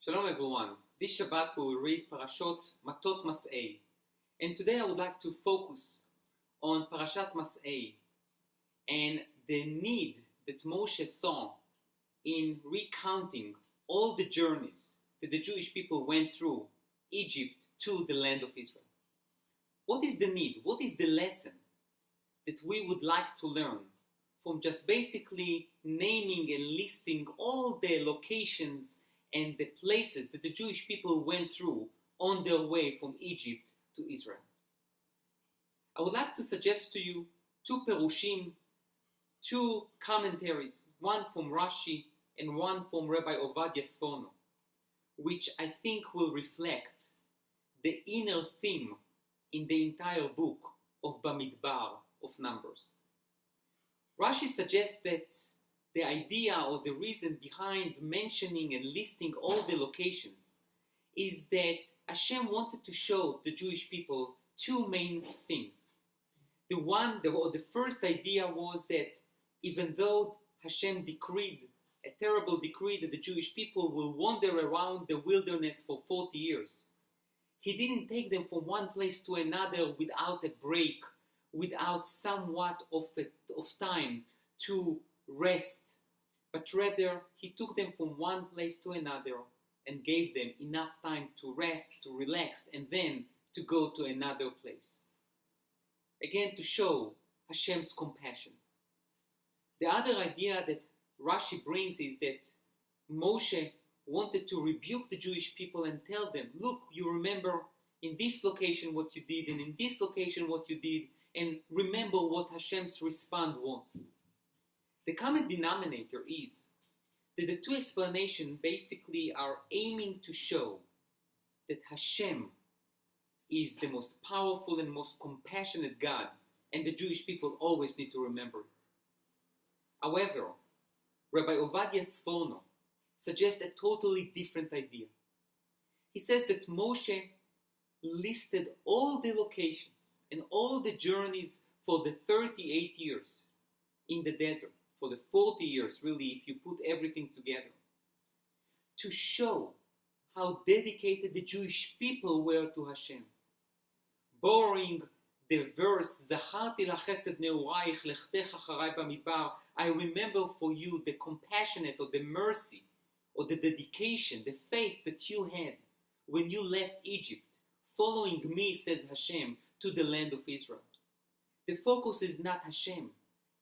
Shalom everyone. This Shabbat we will read Parashot Matot Massei. And today I would like to focus on Parashat Massei and the need that Moshe saw in recounting all the journeys that the Jewish people went through Egypt to the land of Israel. What is the need? What is the lesson that we would like to learn from just basically naming and listing all the locations and the places that the Jewish people went through on their way from Egypt to Israel? I would like to suggest to you two perushim, two commentaries, one from Rashi and one from Rabbi Ovadia Sforno, which I think will reflect the inner theme in the entire book of Bamidbar, of Numbers. Rashi suggests that the idea or the reason behind mentioning and listing all the locations is that Hashem wanted to show the Jewish people two main things. The first idea was that even though Hashem decreed a terrible decree that the Jewish people will wander around the wilderness for 40 years, He didn't take them from one place to another without a break, without somewhat of time to rest, but rather He took them from one place to another and gave them enough time to rest, to relax, and then to go to another place. Again, to show Hashem's compassion. The other idea that Rashi brings is that Moshe wanted to rebuke the Jewish people and tell them, look, you remember in this location what you did, and in this location what you did, and remember what Hashem's response was. The common denominator is that the two explanations basically are aiming to show that Hashem is the most powerful and most compassionate God, and the Jewish people always need to remember it. However, Rabbi Ovadia Sforno suggests a totally different idea. He says that Moshe listed all the locations and all the journeys for the 38 years in the desert, for the 40 years really, if you put everything together, to show how dedicated the Jewish people were to Hashem. Borrowing the verse, Zacharti lachesed neuraich lechtech acharai bamidbar, I remember for you the compassionate or the mercy or the dedication, the faith that you had when you left Egypt, following me, says Hashem, to the land of Israel. The focus is not Hashem.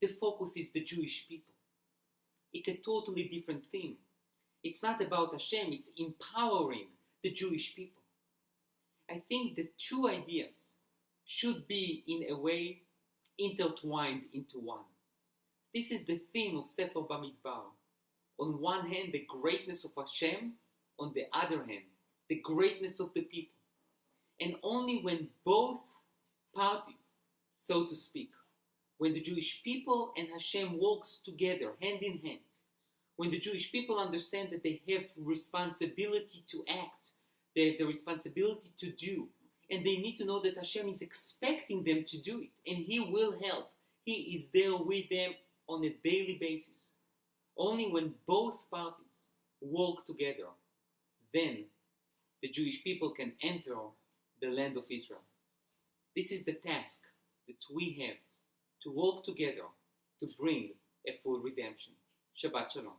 The focus is the Jewish people. It's a totally different theme. It's not about Hashem, it's empowering the Jewish people. I think the two ideas should be, in a way, intertwined into one. This is the theme of Sefer Bamidbar. On one hand, the greatness of Hashem. On the other hand, the greatness of the people. And only when both parties, so to speak, when the Jewish people and Hashem works together, hand in hand, when the Jewish people understand that they have responsibility to act, they have the responsibility to do, and they need to know that Hashem is expecting them to do it, and He will help. He is there with them on a daily basis. Only when both parties work together, then the Jewish people can enter the land of Israel. This is the task that we have, to work together to bring a full redemption. Shabbat Shalom.